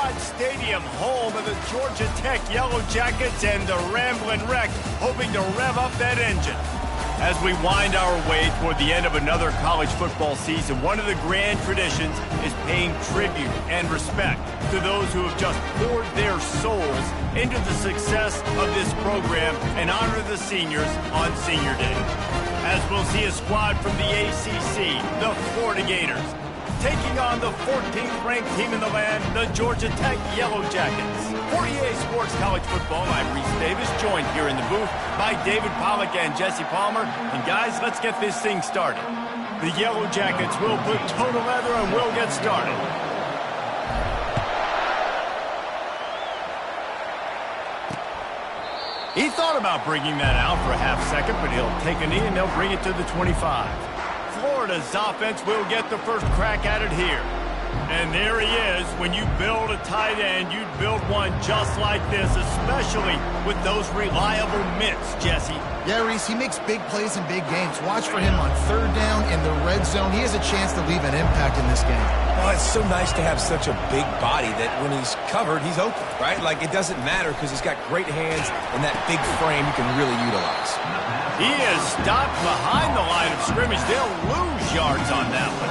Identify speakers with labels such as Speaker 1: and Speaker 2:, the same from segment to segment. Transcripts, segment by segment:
Speaker 1: Dodge Stadium, home of the Georgia Tech Yellow Jackets and the Ramblin' Wreck, hoping to rev up that engine. As we wind our way toward the end of another college football season, one of the grand traditions is paying tribute and respect to those who have just poured their souls into the success of this program and honor the seniors on Senior Day. As we'll see a squad from the ACC, the Florida Gators, taking on the 14th ranked team in the land, the Georgia Tech Yellow Jackets. For EA Sports College Football, I'm Reese Davis, joined here in the booth by David Pollack and Jesse Palmer. And guys, let's get this thing started. The Yellow Jackets will put total leather and we'll get started. He thought about bringing that out for a half second, but he'll take a knee and they'll bring it to the 25. Florida's offense will get the first crack at it here. And there he is. When you build a tight end, you'd build one just like this, especially with those reliable mitts, Jesse.
Speaker 2: Yeah, Reese, he makes big plays in big games. Watch for him on third down in the red zone. He has a chance to leave an impact in this game.
Speaker 3: Well, it's so nice to have such a big body that when he's covered, he's open, right? Like, it doesn't matter because he's got great hands and that big frame you can really utilize.
Speaker 1: He is stopped behind the line of scrimmage. They'll lose yards on that one.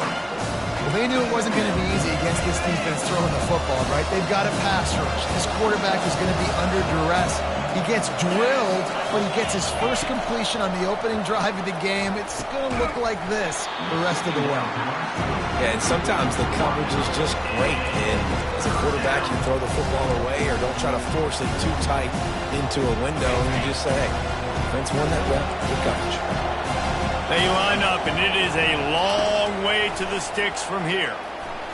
Speaker 2: Well, they knew it wasn't going to be easy against this defense throwing the football, right? They've got a pass rush. This quarterback is going to be under duress. He gets drilled, but he gets his first completion on the opening drive of the game. It's going to look like this the rest of the way.
Speaker 3: Yeah, and sometimes the coverage is just great. And as a quarterback, you throw the football away or don't try to force it too tight into a window and you just say, hey, defense won that rep, good coverage.
Speaker 1: They line up, and it is a long way to the sticks from here.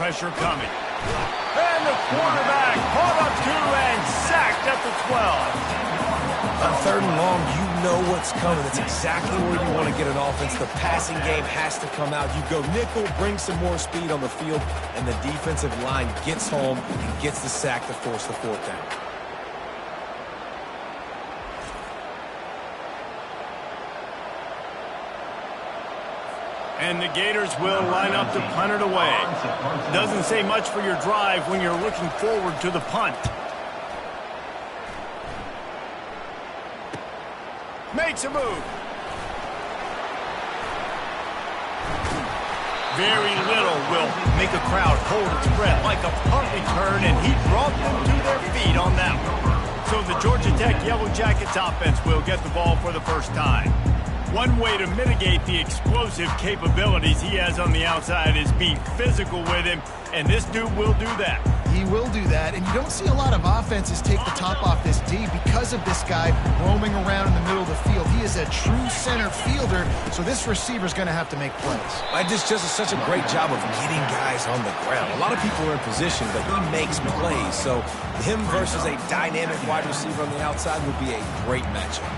Speaker 1: Pressure coming. And the quarterback caught up to and sacked at the 12.
Speaker 3: On third and long, you know what's coming. It's exactly where you want to get an offense. The passing game has to come out. You go nickel, bring some more speed on the field, and the defensive line gets home and gets the sack to force the fourth down.
Speaker 1: And the Gators will line up to punt it away. Doesn't say much for your drive when you're looking forward to the punt. Makes a move. Very little will make a crowd hold its breath like a punt return, and he brought them to their feet on that one. So the Georgia Tech Yellow Jackets offense will get the ball for the first time. One way to mitigate the explosive capabilities he has on the outside is being physical with him, and this dude will do that.
Speaker 2: He will do that, and you don't see a lot of offenses take the top off this D because of this guy roaming around in the middle of the field. He is a true center fielder, so this receiver's going to have to make plays.
Speaker 3: This just is such a great job of getting guys on the ground. A lot of people are in position, but he makes plays, so him versus a dynamic wide receiver on the outside would be a great matchup.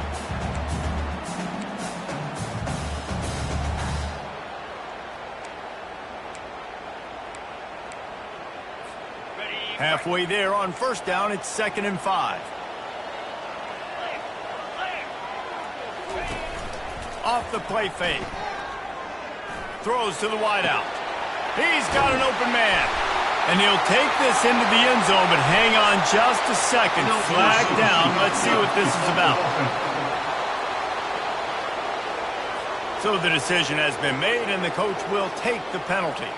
Speaker 1: Halfway there on first down, it's 2nd and 5. Off the play fake. Throws to the wideout. He's got an open man. And he'll take this into the end zone, but hang on just a second. Flag down. Let's see what this is about. So the decision has been made, and the coach will take the penalty.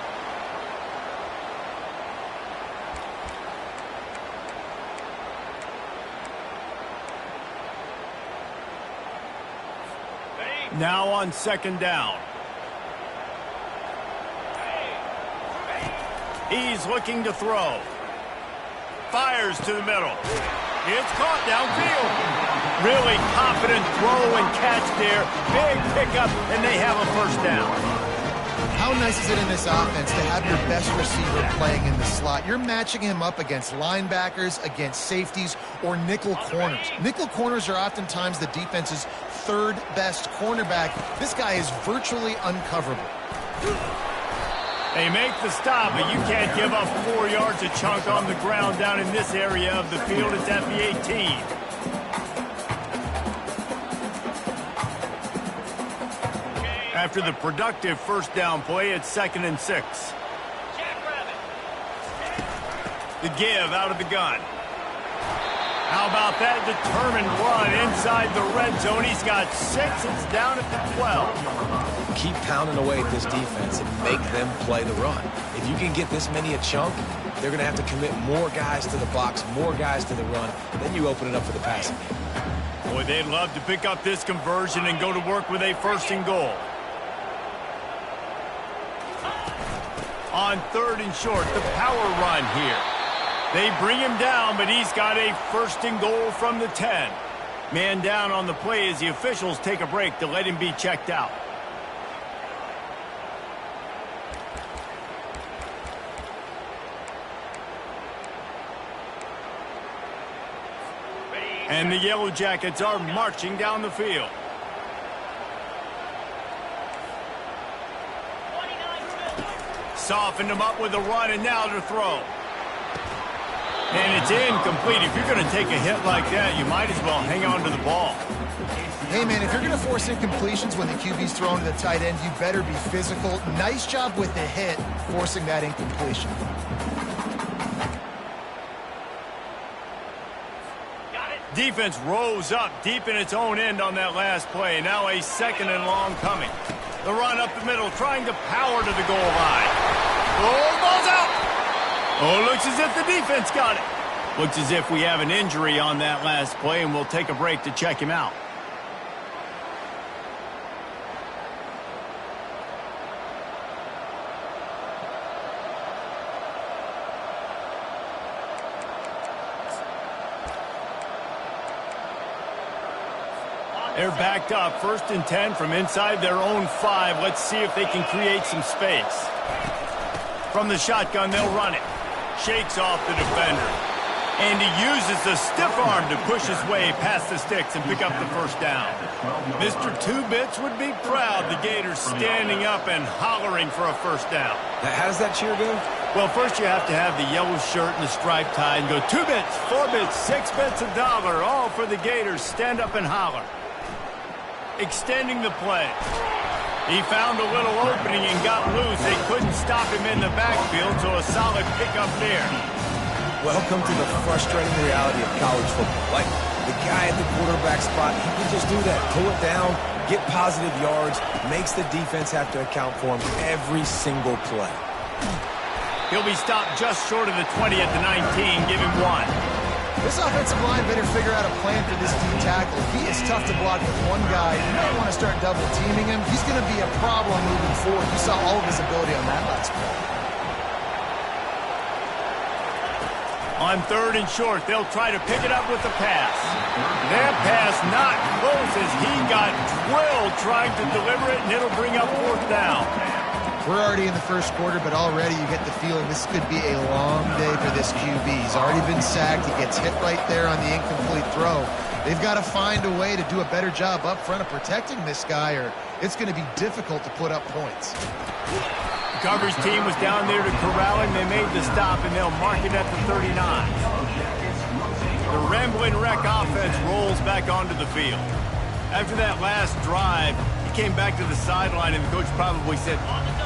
Speaker 1: Now on 2nd down. He's looking to throw. Fires to the middle. It's caught downfield. Really confident throw and catch there. Big pickup, and they have a first down.
Speaker 2: How nice is it in this offense to have your best receiver playing in the slot? You're matching him up against linebackers, against safeties, or nickel corners. Nickel corners are oftentimes the defense's third best cornerback. This guy is virtually uncoverable.
Speaker 1: They make the stop, but you can't give up 4 yards a chunk on the ground down in this area of the field. It's at the 18. After the productive first down play, it's 2nd and 6. The give out of the gun. How about that determined run inside the red zone? He's got 6. It's down at the 12.
Speaker 3: Keep pounding away at this defense and make them play the run. If you can get this many a chunk, they're going to have to commit more guys to the box, more guys to the run. Then you open it up for the passing game.
Speaker 1: Boy, they'd love to pick up this conversion and go to work with a 1st and goal. On 3rd and short, the power run here. They bring him down, but he's got a 1st and goal from the 10. Man down on the play as the officials take a break to let him be checked out. And the Yellow Jackets are marching down the field. Softened him up with a run, and now to throw. And it's incomplete. If you're going to take a hit like that, you might as well hang on to the ball.
Speaker 2: Hey, man, if you're going to force incompletions when the QB's thrown to the tight end, you better be physical. Nice job with the hit, forcing that incompletion.
Speaker 1: Defense rose up deep in its own end on that last play. Now a 2nd and long coming. The run up the middle, trying to power to the goal line. Oh, ball's out! Oh, looks as if the defense got it. Looks as if we have an injury on that last play, and we'll take a break to check him out. They're backed up, 1st and 10 from inside their own 5. Let's see if they can create some space. From the shotgun, they'll run it. Shakes off the defender. And he uses the stiff arm to push his way past the sticks and pick up the 1st down. Mr. Two Bits would be proud. The Gators standing up and hollering for a 1st down.
Speaker 3: Now, how does that cheer go?
Speaker 1: Well, first you have to have the yellow shirt and the striped tie and go 2 bits, 4 bits, 6 bits, $1, all for the Gators. Stand up and holler. Extending the play. He found a little opening and got loose. They couldn't stop him in the backfield, so a solid pickup there.
Speaker 3: Welcome to the frustrating reality of college football. Like, the guy at the quarterback spot, he can just do that. Pull it down, get positive yards, makes the defense have to account for him every single play.
Speaker 1: He'll be stopped just short of the 20 at the 19. Give him 1.
Speaker 2: This offensive line better figure out a plan for this D tackle. He is tough to block with one guy. You might want to start double-teaming him. He's going to be a problem moving forward. You saw all of his ability on that last play.
Speaker 1: On 3rd and short, they'll try to pick it up with the pass. That pass not close as he got drilled trying to deliver it, and it'll bring up 4th down.
Speaker 2: We're already in the 1st quarter, but already you get the feeling this could be a long day for this QB. He's already been sacked. He gets hit right there on the incomplete throw. They've got to find a way to do a better job up front of protecting this guy, or it's going to be difficult to put up points.
Speaker 1: The coverage team was down there to corral him. They made the stop, and they'll mark it at the 39. The Ramblin' Wreck offense rolls back onto the field. After that last drive, he came back to the sideline, and the coach probably said,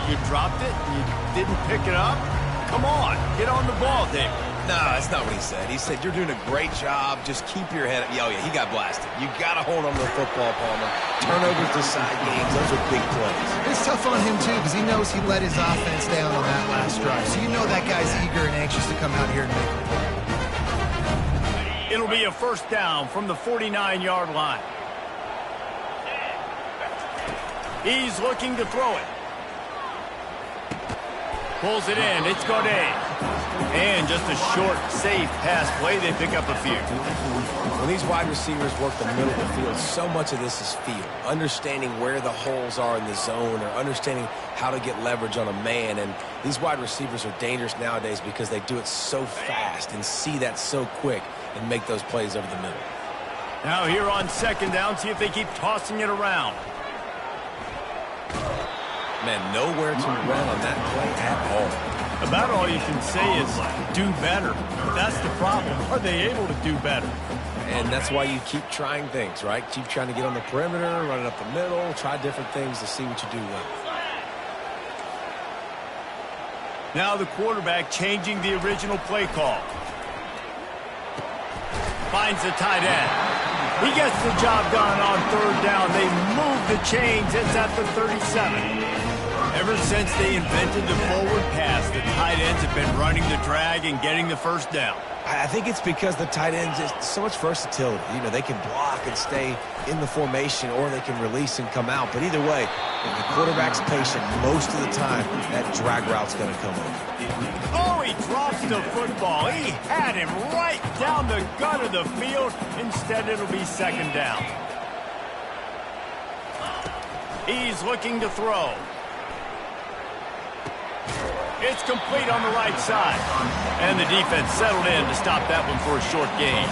Speaker 1: "You dropped it? You didn't pick it up? Come on, get on the ball, David."
Speaker 3: No, that's not what he said. He said, "You're doing a great job. Just keep your head up." Oh, yeah, he got blasted. You got to hold on to the football, Palmer. Turnovers decide games. Those are big plays.
Speaker 2: It's tough on him, too, because he knows he let his offense down on that last drive. So you know that guy's eager and anxious to come out here and make a play.
Speaker 1: It'll be a 1st down from the 49-yard line. He's looking to throw it. Pulls it in. It's Godet. And just a short, safe pass play. They pick up a few.
Speaker 3: When these wide receivers work the middle of the field, so much of this is feel. Understanding where the holes are in the zone, or understanding how to get leverage on a man. And these wide receivers are dangerous nowadays because they do it so fast and see that so quick and make those plays over the middle.
Speaker 1: Now here on 2nd down, see if they keep tossing it around.
Speaker 3: Man, nowhere to run on that play at all.
Speaker 1: About all you can say is do better. That's the problem. Are they able to do better?
Speaker 3: And that's why you keep trying things, right? Keep trying to get on the perimeter, run it up the middle, try different things to see what you do well.
Speaker 1: Now the quarterback changing the original play call. Finds the tight end. He gets the job done on third down. They move the chains. It's at the 37. Ever since they invented the forward pass, the tight ends have been running the drag and getting the first down.
Speaker 3: I think it's because the tight ends is so much versatility. You know, they can block and stay in the formation, or they can release and come out. But either way, if the quarterback's patient, most of the time, that drag route's going to come over.
Speaker 1: Oh, he drops the football. He had him right down the gut of the field. Instead, it'll be second down. He's looking to throw. It's complete on the right side. And the defense settled in to stop that one for a short gain.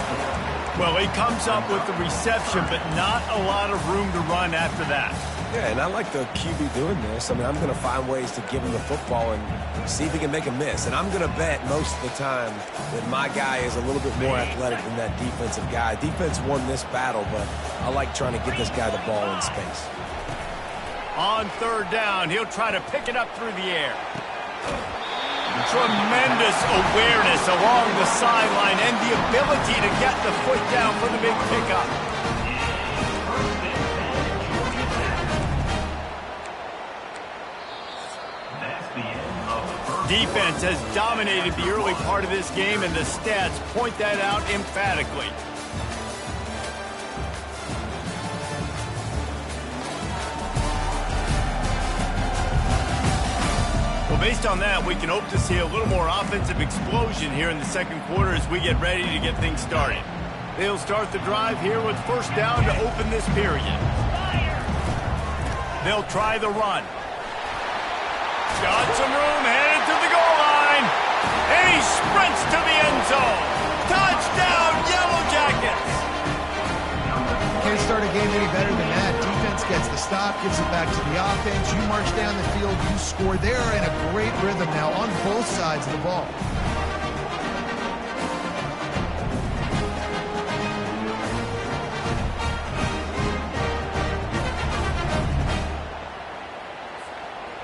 Speaker 1: Well, he comes up with the reception, but not a lot of room to run after that.
Speaker 3: Yeah, and I like the QB doing this. I mean, I'm going to find ways to give him the football and see if he can make a miss. And I'm going to bet most of the time that my guy is a little bit more athletic than that defensive guy. Defense won this battle, but I like trying to get this guy the ball in space.
Speaker 1: On third down, he'll try to pick it up through the air. Tremendous awareness along the sideline and the ability to get the foot down for the big pickup. Defense has dominated the early part of this game, and the stats point that out emphatically. Based on that, we can hope to see a little more offensive explosion here in the second quarter as we get ready to get things started. They'll start the drive here with first down to open this period. They'll try the run. Got some room, headed to the goal line. And he sprints to the end zone. Touchdown, Yellow Jackets!
Speaker 2: Can't start a game any better than that. Defense gets the stop, gives it back to the offense. You march down the field, you score. They're in a great rhythm now on both sides of the ball.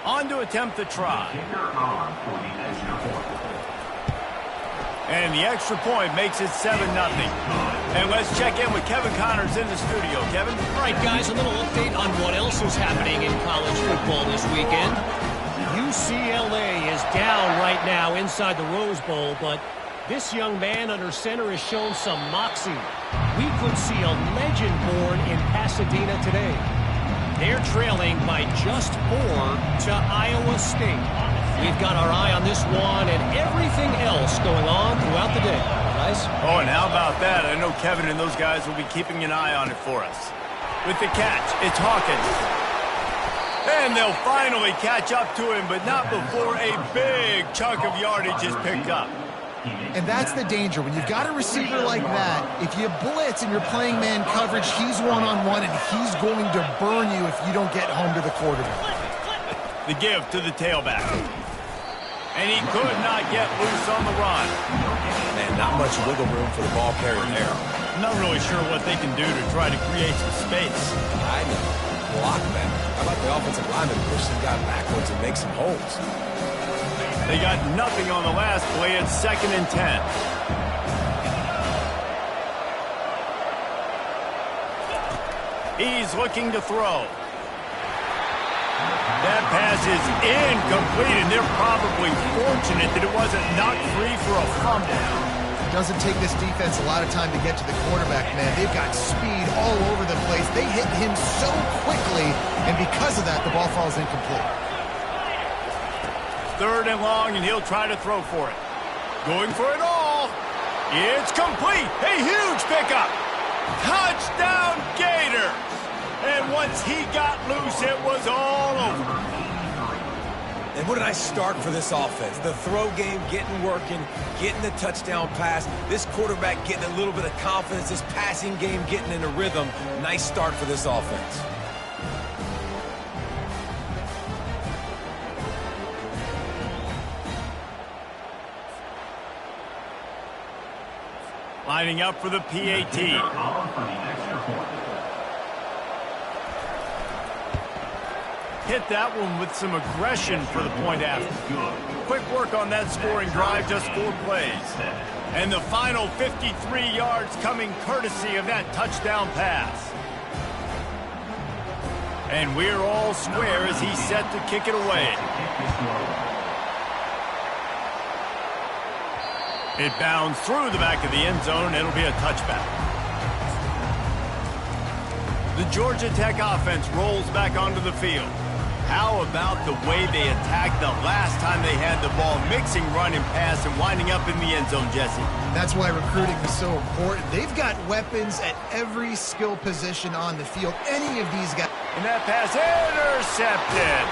Speaker 1: On to attempt the try. And the extra point makes it 7-0. And let's check in with Kevin Connors in the studio. Kevin?
Speaker 4: All right, guys, a little update on what else is happening in college football this weekend. UCLA is down right now inside the Rose Bowl, but this young man under center has shown some moxie. We could see a legend born in Pasadena today. They're trailing by just 4 to Iowa State. We've got our eye on this one and everything else going on throughout the day. Guys?
Speaker 1: Oh, and how about that? I know Kevin and those guys will be keeping an eye on it for us. With the catch, it's Hawkins. And they'll finally catch up to him, but not before a big chunk of yardage is picked up.
Speaker 2: And that's the danger. When you've got a receiver like that, if you blitz and you're playing man coverage, he's one-on-one, and he's going to burn you if you don't get home to the quarterback.
Speaker 1: The give to the tailback. And he could not get loose on the run.
Speaker 3: Man, not much wiggle room for the ball carrier there.
Speaker 1: I'm not really sure what they can do to try to create some space.
Speaker 3: I know. Block that. How about the offensive lineman push some guy backwards and make some holes?
Speaker 1: They got nothing on the last play. It's 2nd and 10. He's looking to throw. That pass is incomplete, and they're probably fortunate that it wasn't knocked free for a fumble.
Speaker 2: It doesn't take this defense a lot of time to get to the quarterback, man. They've got speed all over the place. They hit him so quickly, and because of that, the ball falls incomplete.
Speaker 1: 3rd and long, and he'll try to throw for it. Going for it all. It's complete. A huge pickup. Touchdown, Gators. And once he got loose, it was all over.
Speaker 3: And what a nice start for this offense. The throw game getting working, getting the touchdown pass. This quarterback getting a little bit of confidence. This passing game getting in a rhythm. Nice start for this offense.
Speaker 1: Lining up for the PAT. Hit that one with some aggression for the point after. Quick work on that scoring drive, just 4 plays. And the final 53 yards coming courtesy of that touchdown pass. And we're all square as he's set to kick it away. It bounds through the back of the end zone. It'll be a touchback. The Georgia Tech offense rolls back onto the field. How about the way they attacked the last time they had the ball, mixing run and pass and winding up in the end zone, Jesse?
Speaker 2: That's why recruiting is so important. They've got weapons at every skill position on the field. Any of these guys.
Speaker 1: And that pass intercepted.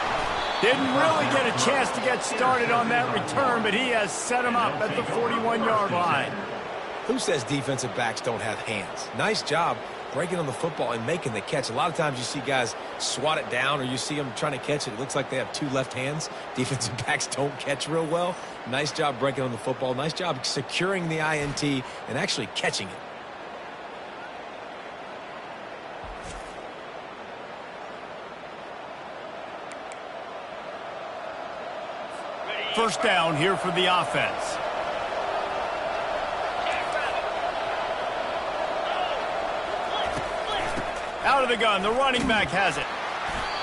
Speaker 1: Didn't really get a chance to get started on that return, but he has set him up at the 41-yard line.
Speaker 3: Who says defensive backs don't have hands? Nice job breaking on the football and making the catch. A lot of times you see guys swat it down or you see them trying to catch it. It looks like they have 2 left hands. Defensive backs don't catch real well. Nice job breaking on the football. Nice job securing the INT and actually catching it.
Speaker 1: First down here for the offense. Out of the gun, the running back has it.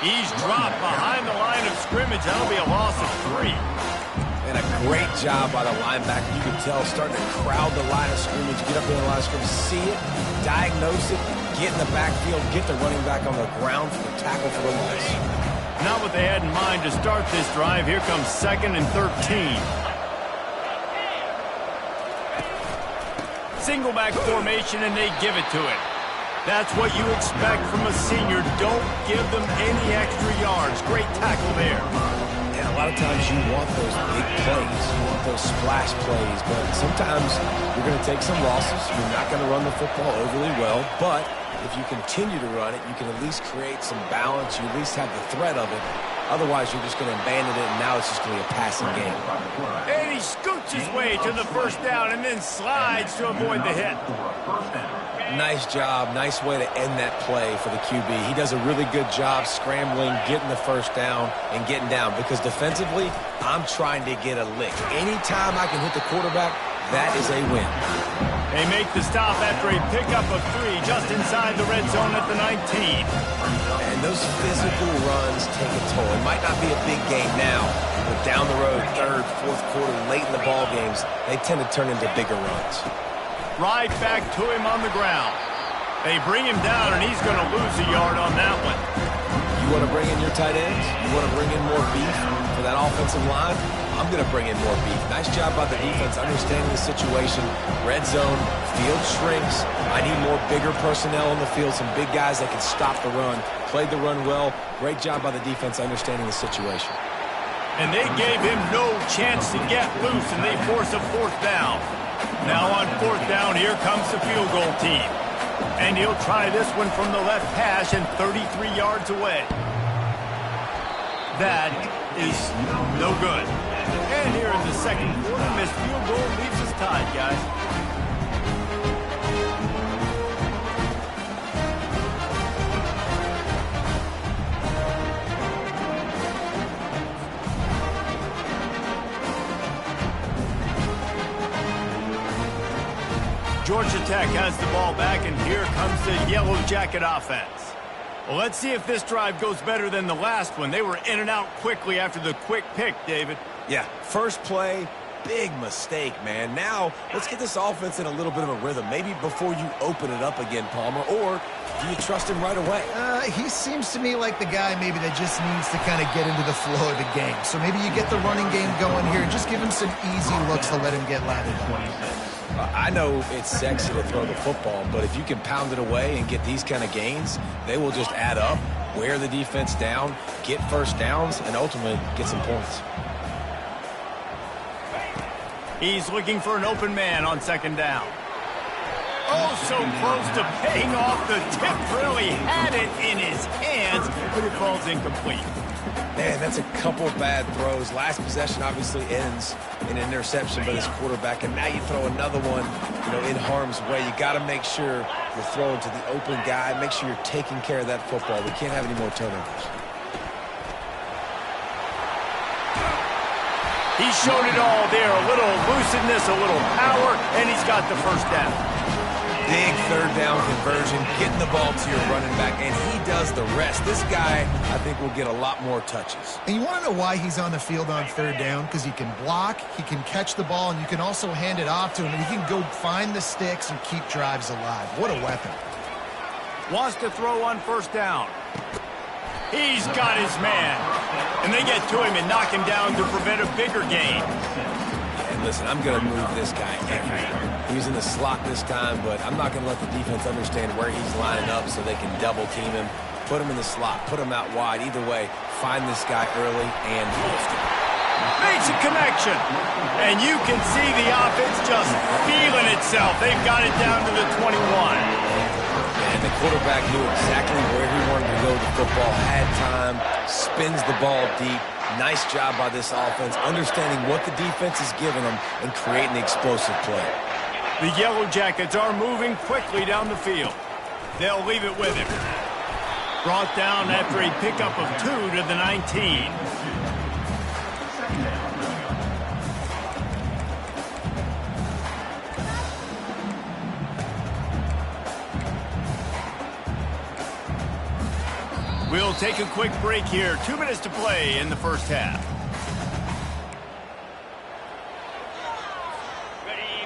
Speaker 1: He's dropped behind the line of scrimmage. That'll be a loss of 3.
Speaker 3: And a great job by the linebacker. You can tell starting to crowd the line of scrimmage, get up in the line of scrimmage, see it, diagnose it, get in the backfield, get the running back on the ground for the tackle for the loss.
Speaker 1: Not what they had in mind to start this drive. Here comes 2nd and 13. Single back formation, and they give it to him. That's what you expect from a senior. Don't give them any extra yards. Great tackle there.
Speaker 3: And a lot of times you want those big plays. You want those splash plays. But sometimes you're going to take some losses. You're not going to run the football overly well. But if you continue to run it, you can at least create some balance. You at least have the threat of it. Otherwise, you're just going to abandon it, and now it's just going to be a passing game.
Speaker 1: And he scoots his way to the first down and then slides to avoid the hit.
Speaker 3: Nice job. Nice way to end that play for the QB. He does a really good job scrambling, getting the first down, and getting down. Because defensively, I'm trying to get a lick. Anytime I can hit the quarterback, that is a win.
Speaker 1: They make the stop after a pickup of 3 just inside the red zone at the 19.
Speaker 3: And those physical runs take a toll. It might not be a big game now, but down the road, 3rd, 4th quarter, late in the ball games, they tend to turn into bigger runs.
Speaker 1: Right back to him on the ground. They bring him down, and he's going to lose a yard on that one.
Speaker 3: You want to bring in your tight ends? You want to bring in more beef for that offensive line? I'm going to bring in more beef. Nice job by the defense understanding the situation. Red zone, field shrinks. I need more bigger personnel on the field, some big guys that can stop the run. Played the run well. Great job by the defense understanding the situation.
Speaker 1: And they gave him no chance to get loose, and they force a 4th down. Now on 4th down, here comes the field goal team. And he'll try this one from the left hash and 33 yards away. That is no good. And here in the 2nd quarter, this field goal leaves us tied, guys. Georgia Tech has the ball back, and here comes the Yellow Jacket offense. Well, let's see if this drive goes better than the last one. They were in and out quickly after the quick pick, David.
Speaker 3: Yeah, first play, big mistake, man. Now, let's get this offense in a little bit of a rhythm. Maybe before you open it up again, Palmer, or do you trust him right away?
Speaker 2: He seems to me like the guy maybe that just needs to kind of get into the flow of the game. So maybe you get the running game going here and just give him some easy looks to let him get lathered up.
Speaker 3: I know it's sexy to throw the football, but if you can pound it away and get these kind of gains, they will just add up, wear the defense down, get first downs, and ultimately get some points.
Speaker 1: He's looking for an open man on 2nd down. Oh, so close to paying off the tip. Really had it in his hands, but it falls incomplete.
Speaker 3: Man, that's a couple bad throws. Last possession obviously ends in an interception by this quarterback, and now you throw another one, in harm's way. You got to make sure you're throwing to the open guy. Make sure you're taking care of that football. We can't have any more turnovers.
Speaker 1: He showed it all there. A little elusiveness, a little power, and he's got the first down.
Speaker 3: Big third down conversion, getting the ball to your running back, and he does the rest. This guy, I think, will get a lot more touches.
Speaker 2: And you want to know why he's on the field on third down? Because he can block, he can catch the ball, and you can also hand it off to him, and he can go find the sticks and keep drives alive. What a weapon.
Speaker 1: Wants to throw on first down. He's got his man. And they get to him and knock him down to prevent a bigger gain.
Speaker 3: And listen, I'm going to move this guy everywhere. He was in the slot this time, but I'm not going to let the defense understand where he's lining up so they can double team him. Put him in the slot, put him out wide. Either way, find this guy early and post him.
Speaker 1: Makes a connection. And you can see the offense just feeling itself. They've got it down to the 21.
Speaker 3: And the quarterback knew exactly where he wanted to go with the football, had time, spins the ball deep. Nice job by this offense, understanding what the defense is giving them and creating the explosive play.
Speaker 1: The Yellow Jackets are moving quickly down the field. They'll leave it with him. Brought down after a pickup of 2 to the 19. We'll take a quick break here. 2 minutes to play in the first half.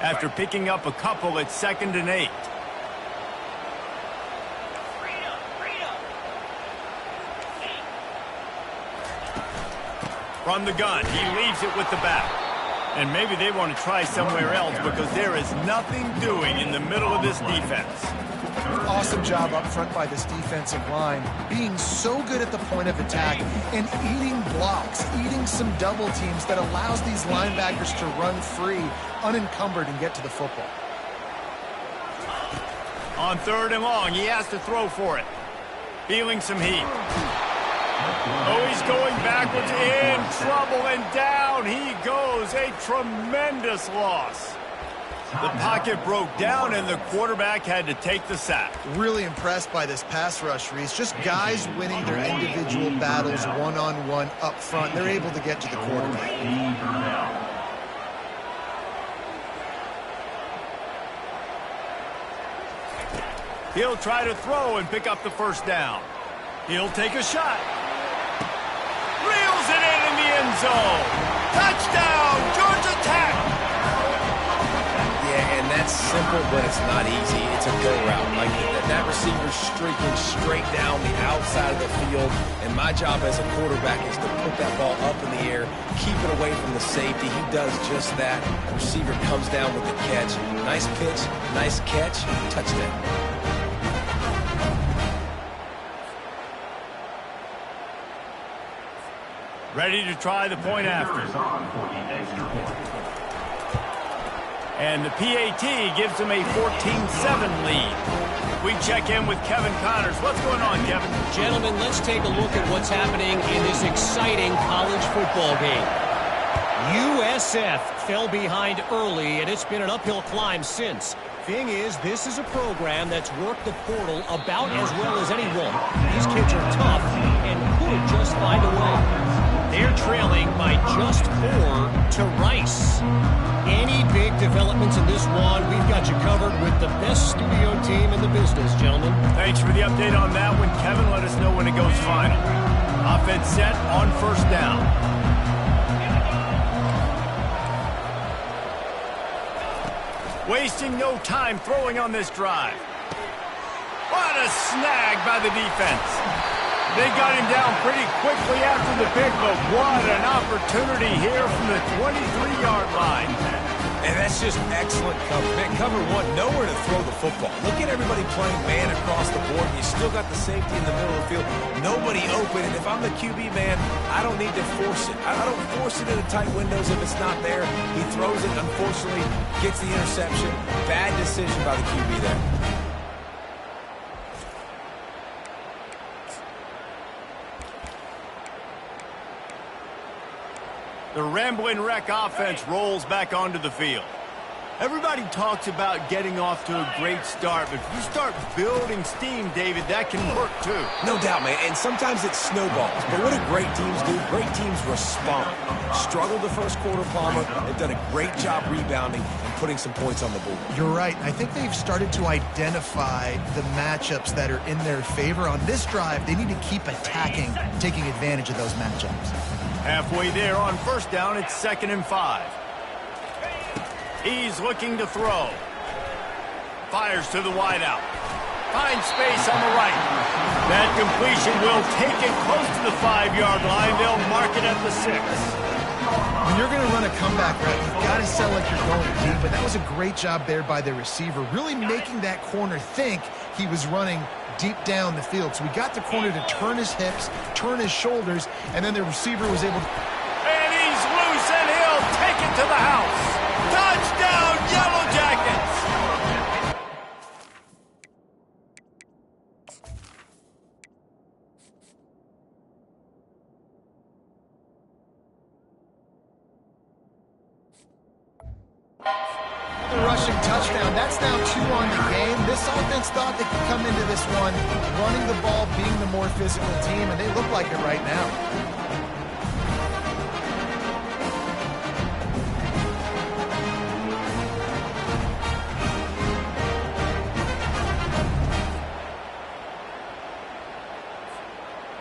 Speaker 1: After picking up a couple, it's 2nd and 8. From the gun, he leaves it with the back. And maybe they want to try somewhere else because there is nothing doing in the middle of this defense.
Speaker 2: Awesome job up front by this defensive line, being so good at the point of attack and eating blocks, eating some double teams that allows these linebackers to run free, unencumbered, and get to the football.
Speaker 1: On 3rd and long, he has to throw for it. Feeling some heat. Oh, he's going backwards, in trouble, and down he goes. A tremendous loss. The pocket broke down, and the quarterback had to take the sack.
Speaker 2: Really impressed by this pass rush, Reese. Just guys winning their individual battles one-on-one up front. They're able to get to the quarterback.
Speaker 1: He'll try to throw and pick up the first down. He'll take a shot. Reels it in the end zone. Touchdown, Georgia Tech.
Speaker 3: Yeah, and that's simple, but it's not easy. It's a go route. Like that receiver's streaking straight down the outside of the field, and my job as a quarterback is to put that ball up in the air, keep it away from the safety. He does just that. The receiver comes down with the catch. Nice pitch, nice catch, touchdown.
Speaker 1: Ready to try the point after. And the PAT gives them a 14-7 lead. We check in with Kevin Connors. What's going on, Kevin?
Speaker 4: Gentlemen, let's take a look at what's happening in this exciting college football game. USF fell behind early, and it's been an uphill climb since. Thing is, this is a program that's worked the portal about as well as anyone. These kids are tough and could just find a way. They're trailing by just 4 to Rice. Any big developments in this one, we've got you covered with the best studio team in the business, gentlemen.
Speaker 1: Thanks for the update on that one, Kevin. Let us know when it goes final. Offense set on first down. Wasting no time throwing on this drive. What a snag by the defense. They got him down pretty quickly after the pick, but what an opportunity here from the 23-yard line.
Speaker 3: And that's just excellent cover. Man, cover one, nowhere to throw the football. Look at everybody playing man across the board. You still got the safety in the middle of the field. Nobody open. And if I'm the QB, man, I don't need to force it. I don't force it into tight windows if it's not there. He throws it, unfortunately, gets the interception. Bad decision by the QB there.
Speaker 1: The Ramblin' Wreck offense rolls back onto the field. Everybody talks about getting off to a great start, but if you start building steam, David, that can work too.
Speaker 3: No doubt, man, and sometimes it snowballs. But what do great teams do? Great teams respond. Struggled the first quarter, Palmer. They've done a great job rebounding and putting some points on the board.
Speaker 2: You're right. I think they've started to identify the matchups that are in their favor. On this drive, they need to keep attacking, taking advantage of those matchups.
Speaker 1: Halfway there on first down, it's 2nd and 5. He's looking to throw. Fires to the wideout. Finds space on the right. That completion will take it close to the 5-yard line. They'll mark it at the 6.
Speaker 2: When you're going to run a comeback route, you've got to sell like you're going deep, but that was a great job there by the receiver, really making that corner think he was running deep down the field. So we got the corner to turn his hips, turn his shoulders, and then the receiver was able to...
Speaker 1: And he's loose, and he'll take it to the house. Touchdown, Yellow Jackets!
Speaker 2: The rushing touchdown. That's now 2 on the game. This offense thought they could come into this one running the ball, being the more physical team, and they look like it right now.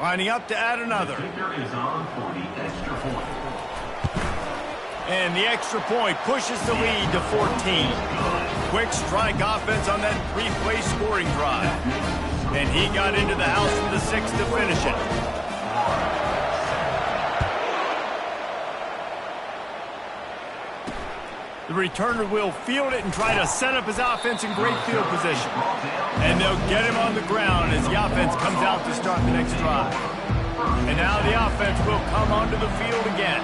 Speaker 1: Lining up to add another. And the extra point pushes the lead to 14. Quick strike offense on that 3-play scoring drive. And he got into the house from the 6 to finish it. The returner will field it and try to set up his offense in great field position. And they'll get him on the ground as the offense comes out to start the next drive. And now the offense will come onto the field again.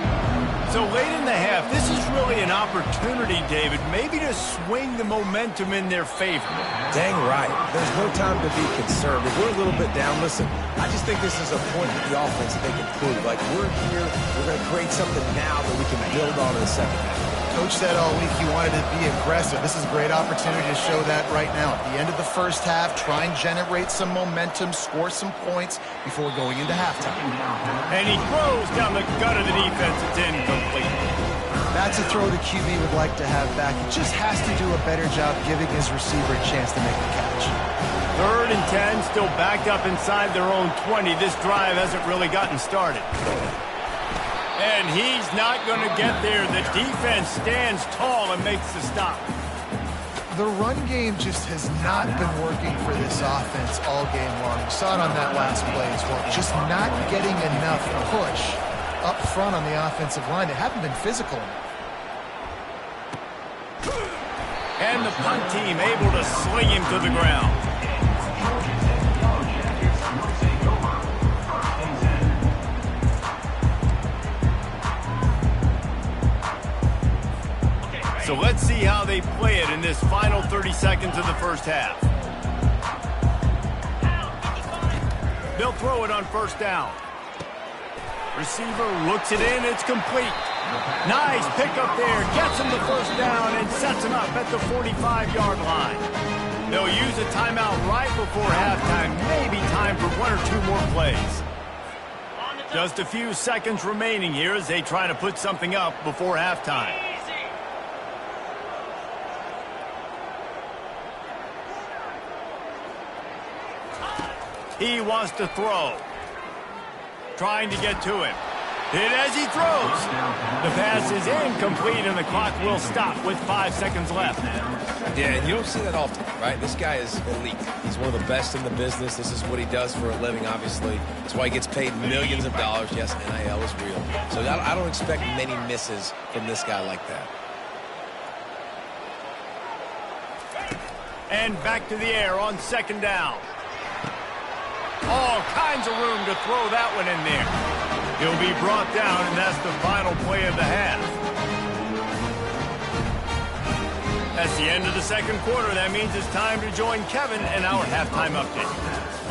Speaker 1: So late in the half, this is really an opportunity, David, maybe to swing the momentum in their favor.
Speaker 3: Dang right. There's no time to be concerned. If we're a little bit down, listen, I just think this is a point with the offense that they can prove. Like, we're here, we're going to create something now that we can build on in the second half.
Speaker 2: Coach said all week he wanted to be aggressive. This is a great opportunity to show that right now. At the end of the first half, try and generate some momentum, score some points before going into halftime.
Speaker 1: And he throws down the gut of the defense. It's incomplete.
Speaker 2: That's a throw the QB would like to have back. He just has to do a better job giving his receiver a chance to make the catch.
Speaker 1: 3rd and 10, still backed up inside their own 20. This drive hasn't really gotten started. And he's not going to get there. The defense stands tall and makes the stop.
Speaker 2: The run game just has not been working for this offense all game long. You saw it on that last play as well. Just not getting enough push up front on the offensive line. They haven't been physical enough.
Speaker 1: And the punt team able to sling him to the ground. So let's see how they play it in this final 30 seconds of the first half. They'll throw it on first down. Receiver looks it in. It's complete. Nice pickup there. Gets him the first down and sets him up at the 45-yard line. They'll use a timeout right before halftime. Maybe time for 1 or 2 more plays. Just a few seconds remaining here as they try to put something up before halftime. He wants to throw. Trying to get to him. Hit as he throws. The pass is incomplete and the clock will stop with 5 seconds left.
Speaker 3: Yeah, and you don't see that often, right? This guy is elite. He's one of the best in the business. This is what he does for a living, obviously. That's why he gets paid millions of dollars. Yes, NIL is real. So I don't expect many misses from this guy like that.
Speaker 1: And back to the air on 2nd down. All kinds of room to throw that one in there. He'll be brought down, and that's the final play of the half. That's the end of the second quarter. That means it's time to join Kevin in our halftime update.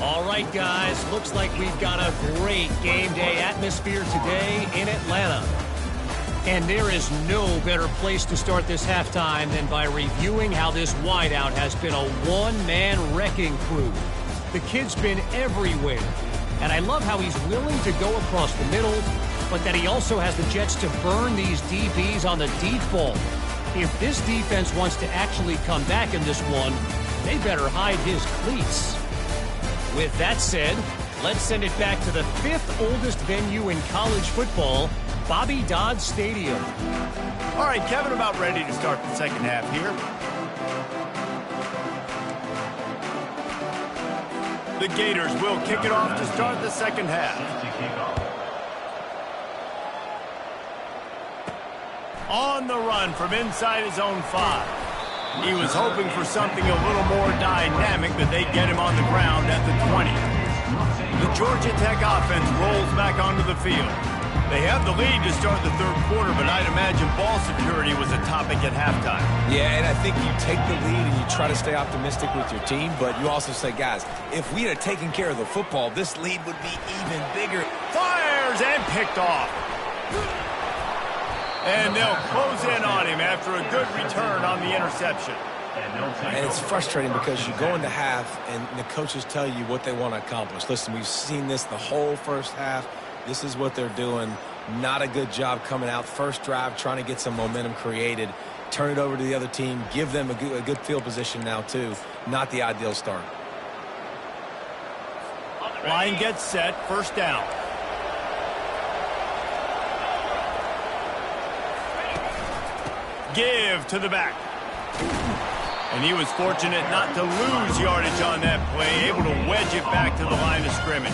Speaker 4: All right, guys. Looks like we've got a great game day atmosphere today in Atlanta. And there is no better place to start this halftime than by reviewing how this wideout has been a one-man wrecking crew. The kid's been everywhere. And I love how he's willing to go across the middle, but that he also has the jets to burn these DBs on the deep ball. If this defense wants to actually come back in this one, they better hide his cleats. With that said, let's send it back to the 5th oldest venue in college football, Bobby Dodd Stadium.
Speaker 1: All right, Kevin, about ready to start the second half here. The Gators will kick it off to start the second half. On the run from inside his own 5. He was hoping for something a little more dynamic, but they get him on the ground at the 20. The Georgia Tech offense rolls back onto the field. They have the lead to start the third quarter, but I'd imagine ball security was a topic at halftime.
Speaker 3: Yeah, and I think you take the lead and you try to stay optimistic with your team, but you also say, guys, if we had taken care of the football, this lead would be even bigger.
Speaker 1: Fires and picked off. And they'll close in on him after a good return on the interception.
Speaker 3: And it's frustrating because you go into half and the coaches tell you what they want to accomplish. Listen, we've seen this the whole first half. This is what they're doing. Not a good job coming out first drive, trying to get some momentum created. Turn it over to the other team. Give them a good field position now, too. Not the ideal start.
Speaker 1: Line gets set. First down. Give to the back. And he was fortunate not to lose yardage on that play, able to wedge it back to the line of scrimmage.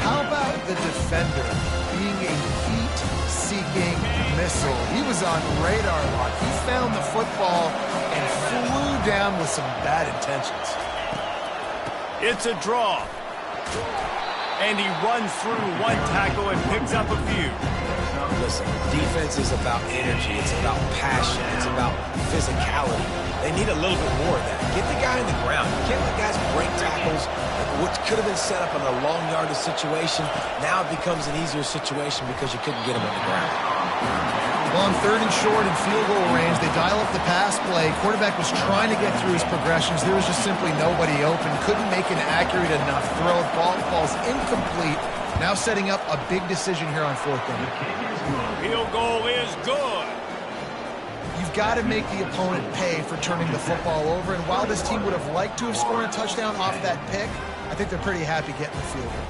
Speaker 2: How about the defender being a heat-seeking missile? He was on radar lock. He found the football and flew down with some bad intentions.
Speaker 1: It's a draw. And he runs through one tackle and picks up a few.
Speaker 3: Listen, defense is about energy. It's about passion. It's about physicality. They need a little bit more of that. Get the guy in the ground. You can't let guys break tackles. What could have been set up in a long yardage situation, now it becomes an easier situation because you couldn't get him on the ground.
Speaker 2: Well, on 3rd and short and field goal range, they dial up the pass play. Quarterback was trying to get through his progressions. There was just simply nobody open. Couldn't make an accurate enough throw. Ball falls incomplete. Now setting up a big decision here on 4th down.
Speaker 1: Field goal is good.
Speaker 2: You've got to make the opponent pay for turning the football over. And while this team would have liked to have scored a touchdown off that pick, I think they're pretty happy getting the field goal.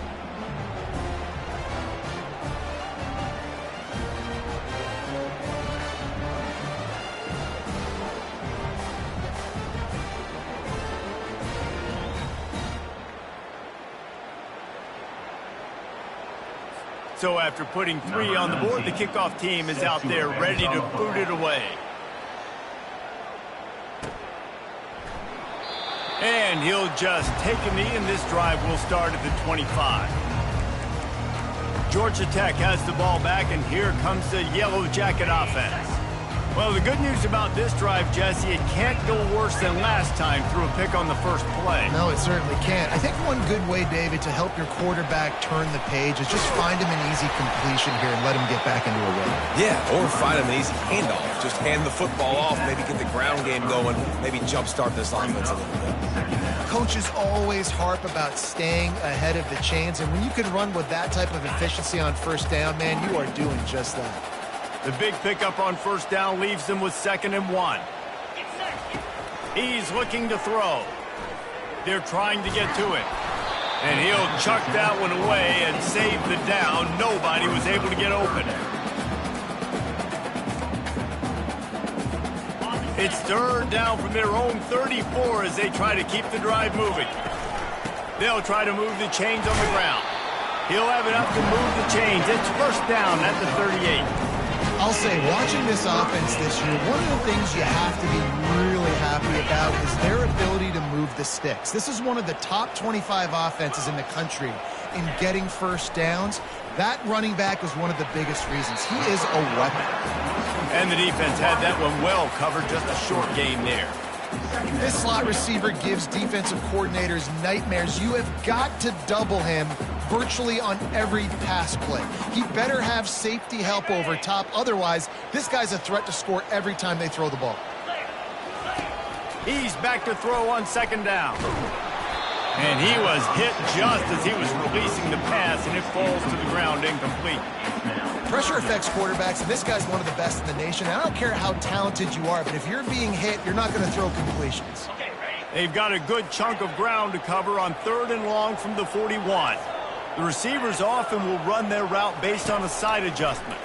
Speaker 1: So after putting 3 on the board, the kickoff team is out there ready to boot it away. And he'll just take a knee, and this drive will start at the 25. Georgia Tech has the ball back, and here comes the Yellow Jacket offense. Well, the good news about this drive, Jesse, it can't go worse than last time through a pick on the first play.
Speaker 2: No, it certainly can't. I think one good way, David, to help your quarterback turn the page is just find him an easy completion here and let him get back into a rhythm.
Speaker 3: Yeah, or find him an easy handoff. Just hand the football off, maybe get the ground game going, maybe jumpstart this offense a little bit.
Speaker 2: Coaches always harp about staying ahead of the chains, and when you can run with that type of efficiency on first down, man, you are doing just that.
Speaker 1: The big pickup on first down leaves them with 2nd and 1. He's looking to throw. They're trying to get to it. And he'll chuck that one away and save the down. Nobody was able to get open. It's 3rd down from their own 34 as they try to keep the drive moving. They'll try to move the chains on the ground. He'll have it up to move the chains. It's first down at the 38.
Speaker 2: I'll say, watching this offense this year, one of the things you have to be really happy about is their ability to move the sticks. This is one of the top 25 offenses in the country in getting first downs. That running back was one of the biggest reasons. He is a weapon.
Speaker 1: And the defense had that one well covered, just a short gain there.
Speaker 2: This slot receiver gives defensive coordinators nightmares. You have got to double him virtually on every pass play. He better have safety help over top. Otherwise, this guy's a threat to score every time they throw the ball.
Speaker 1: He's back to throw on second down. And he was hit just as he was releasing the pass, and it falls to the ground incomplete.
Speaker 2: Pressure affects quarterbacks, and this guy's one of the best in the nation. I don't care how talented you are, but if you're being hit, you're not going to throw completions.
Speaker 1: They've got a good chunk of ground to cover on 3rd and long from the 41. The receivers often will run their route based on a side adjustment.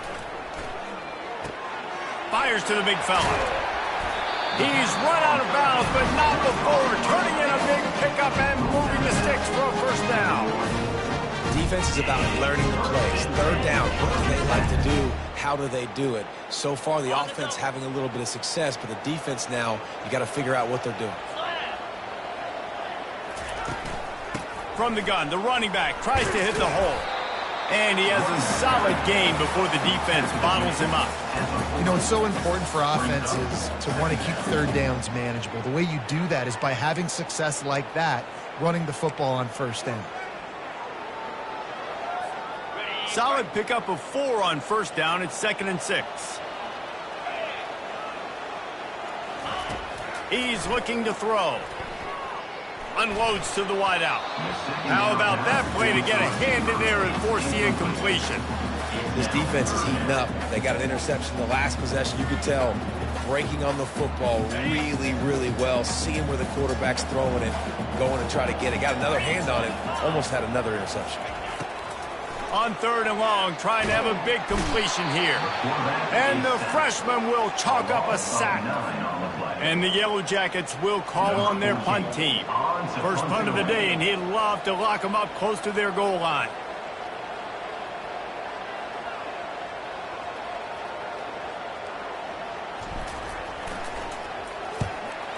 Speaker 1: Fires to the big fella. He's run out of bounds, but not before turning in a big pickup and moving the sticks for a first down.
Speaker 3: Defense is about learning the plays. 3rd down, what do they like to do? How do they do it? So far, the offense having a little bit of success, but the defense now, you got to figure out what they're doing.
Speaker 1: From the gun, the running back tries to hit the hole. And he has a solid game before the defense bottles him up.
Speaker 2: You know, it's so important for offenses to want to keep 3rd downs manageable. The way you do that is by having success like that, running the football on 1st down.
Speaker 1: Solid pickup of 4 on 1st down. It's 2nd and 6. He's looking to throw. Unloads to the wideout. How about that play to get a hand in there and force the incompletion?
Speaker 3: This defense is heating up. They got an interception the last possession. You could tell breaking on the football really, really well. Seeing where the quarterback's throwing it, going to try to get it. Got another hand on it. Almost had another interception.
Speaker 1: On 3rd and long, trying to have a big completion here. And the freshman will chalk up a sack. And the Yellow Jackets will call on their punt team. First punt of the day, and he'd love to lock them up close to their goal line.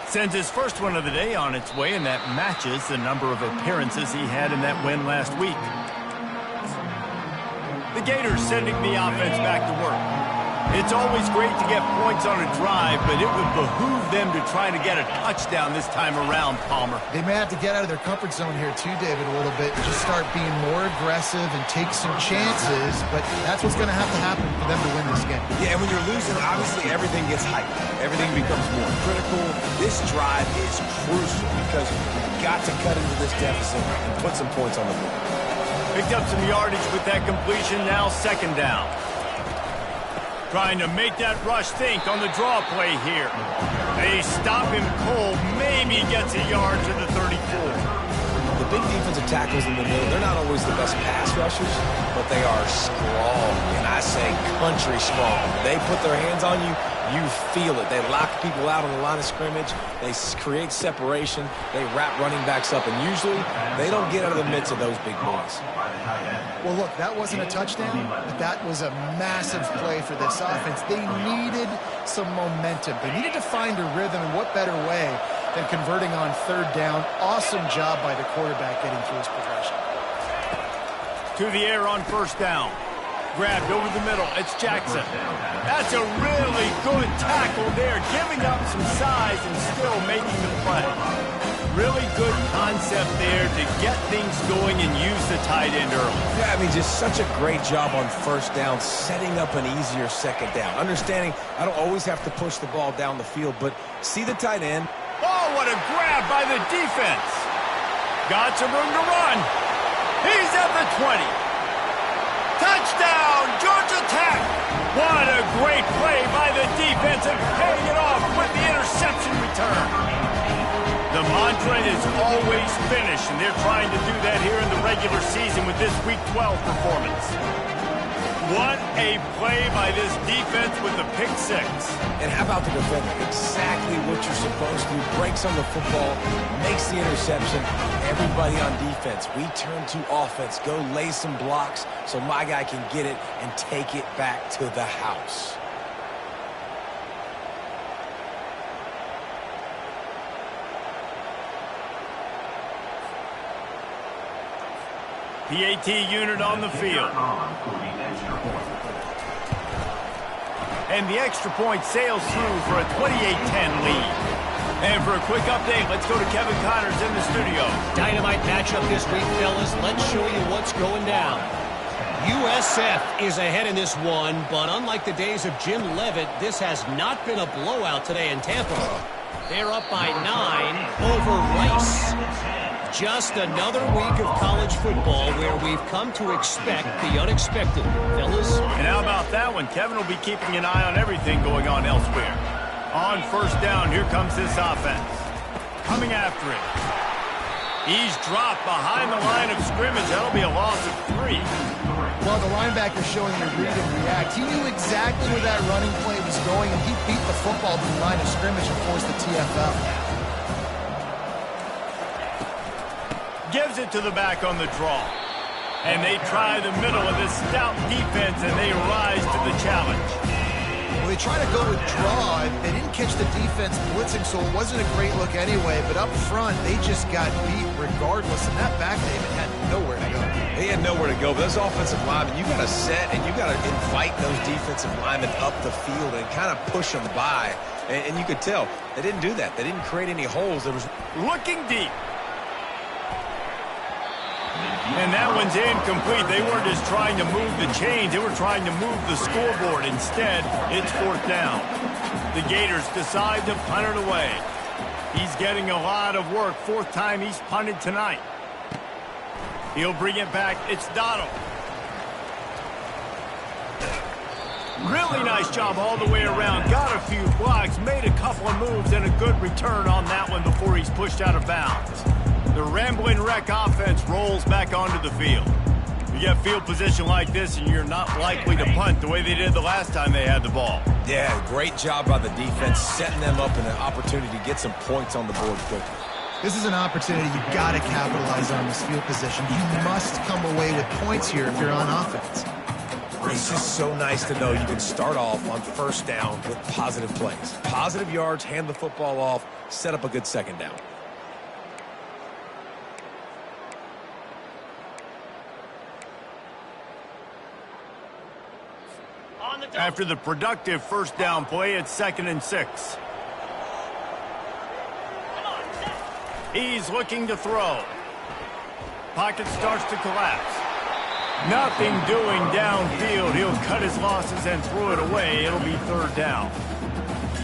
Speaker 1: Sends his first one of the day on its way, and that matches the number of appearances he had in that win last week. The Gators sending the offense back to work. It's always great to get points on a drive, but it would behoove them to try to get a touchdown this time around, Palmer.
Speaker 2: They may have to get out of their comfort zone here too, David, a little bit, and just start being more aggressive and take some chances, but that's what's going to have to happen for them to win this game.
Speaker 3: Yeah, and when you're losing, obviously everything gets hyped. Everything becomes more critical. This drive is crucial because you've got to cut into this deficit and put some points on the board.
Speaker 1: Picked up some yardage with that completion, now 2nd down. Trying to make that rush think on the draw play here. They stop him cold, maybe gets a yard to the 34.
Speaker 3: The big defensive tackles in the middle, they're not always the best pass rushers, but they are strong, and I say country strong. They put their hands on you, you feel it. They lock people out on the line of scrimmage. They create separation. They wrap running backs up, and usually they don't get out of the midst of those big boys.
Speaker 2: Well, look, that wasn't a touchdown, but that was a massive play for this offense. They needed some momentum. They needed to find a rhythm, and what better way than converting on 3rd down. Awesome job by the quarterback getting through his progression.
Speaker 1: To the air on 1st down. Grabbed over the middle. It's Jackson. That's a really good tackle there, giving up some size and still making the play. Really good concept there to get things going and use the tight end early.
Speaker 3: Yeah, I mean, just such a great job on 1st down, setting up an easier 2nd down. Understanding I don't always have to push the ball down the field, but see the tight end.
Speaker 1: Oh, what a grab by the defense. Got some room to run. He's at the 20. Touchdown, Georgia Tech. What a great play by the defense and paying it off with the interception return. The mantra is always finish, and they're trying to do that here in the regular season with this Week 12 performance. What a play by this defense with the pick 6.
Speaker 3: And how about the defender? Exactly what you're supposed to do. Breaks on the football, makes the interception. Everybody on defense, we turn to offense. Go lay some blocks so my guy can get it and take it back to the house.
Speaker 1: PAT unit on the field. And the extra point sails through for a 28-10 lead. And for a quick update, let's go to Kevin Connors in the studio.
Speaker 4: Dynamite matchup this week, fellas. Let's show you what's going down. USF is ahead in this one, but unlike the days of Jim Leavitt, this has not been a blowout today in Tampa. They're up by 9 over Rice. Just another week of college football where we've come to expect the unexpected, fellas.
Speaker 1: And how about that one? Kevin will be keeping an eye on everything going on elsewhere. On first down, here comes this offense. Coming after it. He's dropped behind the line of scrimmage. That'll be a loss of 3.
Speaker 2: Well, the linebacker showing the read and react. He knew exactly where that running play was going, and he beat the football to the line of scrimmage and forced the TFL.
Speaker 1: Gives it to the back on the draw. And they try the middle of this stout defense, and they rise to the challenge.
Speaker 2: Well, they try to go with draw. They didn't catch the defense blitzing, so it wasn't a great look anyway. But up front, they just got beat regardless. And that back David had nowhere to go.
Speaker 3: He had nowhere to go, but those offensive linemen, you got to set and you got to invite those defensive linemen up the field and kind of push them by. And you could tell they didn't do that. They didn't create any holes. There was
Speaker 1: looking deep. And that one's incomplete. They weren't just trying to move the chains. They were trying to move the scoreboard. Instead, it's 4th down. The Gators decide to punt it away. He's getting a lot of work. 4th time he's punted tonight. He'll bring it back. It's Donald. Really nice job all the way around. Got a few blocks, made a couple of moves, and a good return on that one before he's pushed out of bounds. The Ramblin' Wreck offense rolls back onto the field. You get field position like this, and you're not likely to punt the way they did the last time they had the ball.
Speaker 3: Yeah, great job by the defense, setting them up in an opportunity to get some points on the board quickly.
Speaker 2: This is an opportunity you've got to capitalize on this field position. You must come away with points here if you're on offense.
Speaker 3: It's just so nice to know you can start off on first down with positive plays. Positive yards, hand the football off, set up a good second down.
Speaker 1: After the productive first down play, it's 2nd and 6. He's looking to throw. Pocket starts to collapse. Nothing doing downfield. He'll cut his losses and throw it away. It'll be 3rd down.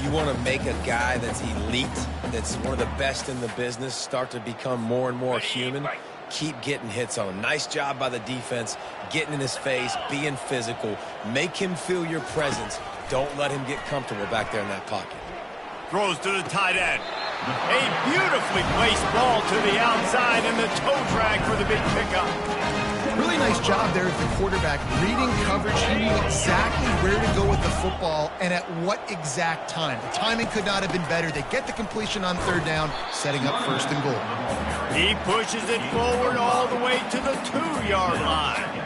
Speaker 3: You want to make a guy that's elite, that's one of the best in the business, start to become more and more human. Keep getting hits on him. Nice job by the defense, getting in his face, being physical. Make him feel your presence. Don't let him get comfortable back there in that pocket.
Speaker 1: Throws to the tight end. A beautifully placed ball to the outside, and the toe drag for the big pickup.
Speaker 2: Really nice job there at the quarterback. Reading coverage, he knew exactly where to go with the football and at what exact time. The timing could not have been better. They get the completion on 3rd down, setting up 1st and goal.
Speaker 1: He pushes it forward all the way to the 2-yard line.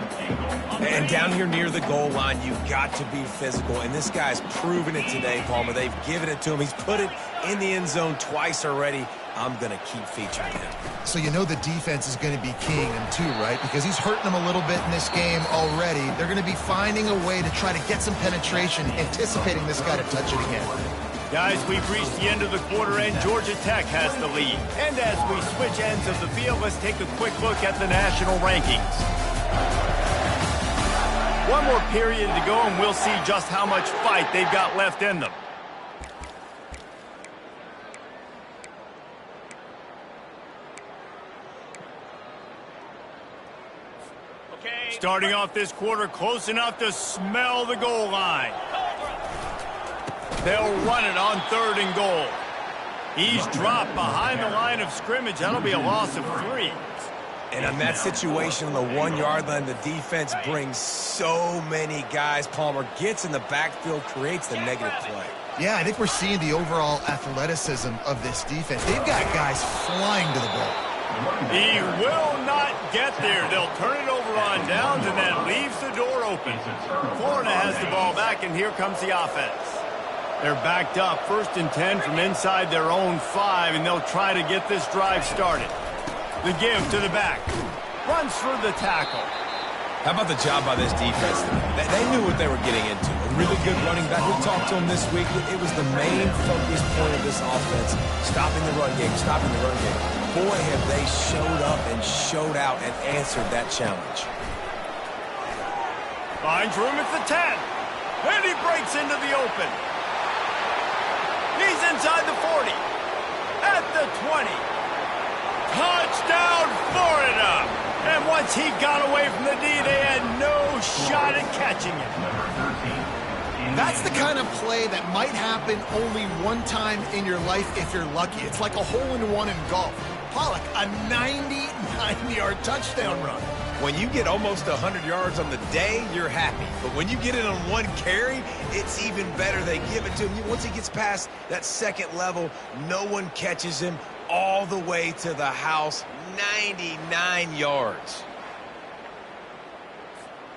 Speaker 3: And down here near the goal line, you've got to be physical. And this guy's proven it today, Palmer. They've given it to him. He's put it in the end zone twice already. I'm going to keep featuring him.
Speaker 2: So you know the defense is going to be keying him too, right? Because he's hurting them a little bit in this game already. They're going to be finding a way to try to get some penetration, anticipating this guy to touch it again.
Speaker 1: Guys, we've reached the end of the quarter, and Georgia Tech has the lead. And as we switch ends of the field, let's take a quick look at the national rankings. One more period to go, and we'll see just how much fight they've got left in them. Starting off this quarter, close enough to smell the goal line. They'll run it on 3rd and goal. He's dropped behind the line of scrimmage. That'll be a loss of 3.
Speaker 3: And in that situation on the 1-yard line, the defense brings so many guys. Palmer gets in the backfield, creates the negative play.
Speaker 2: Yeah, I think we're seeing the overall athleticism of this defense. They've got guys flying to the ball.
Speaker 1: He will not get there. They'll turn it over on downs, and that leaves the door open. Florida has the ball back, and here comes the offense. They're backed up, 1st and 10 from inside their own 5, and they'll try to get this drive started. The give to the back. Runs through the tackle.
Speaker 3: How about the job by this defense? They knew what they were getting into. A really good running back. We talked to him this week. It was the main focus point of this offense, stopping the run game, stopping the run game. Boy, have they showed up and showed out and answered that challenge.
Speaker 1: Finds room at the 10. And he breaks into the open. He's inside the 40. At the 20. Touchdown, Florida! And once he got away from the D, they had no shot at catching him.
Speaker 2: That's the kind of play that might happen only one time in your life if you're lucky. It's like a hole-in-one in golf. Pollock, a 99-yard touchdown run.
Speaker 3: When you get almost 100 yards on the day, you're happy. But when you get it on one carry, it's even better. They give it to him. Once he gets past that second level, no one catches him all the way to the house. 99 yards.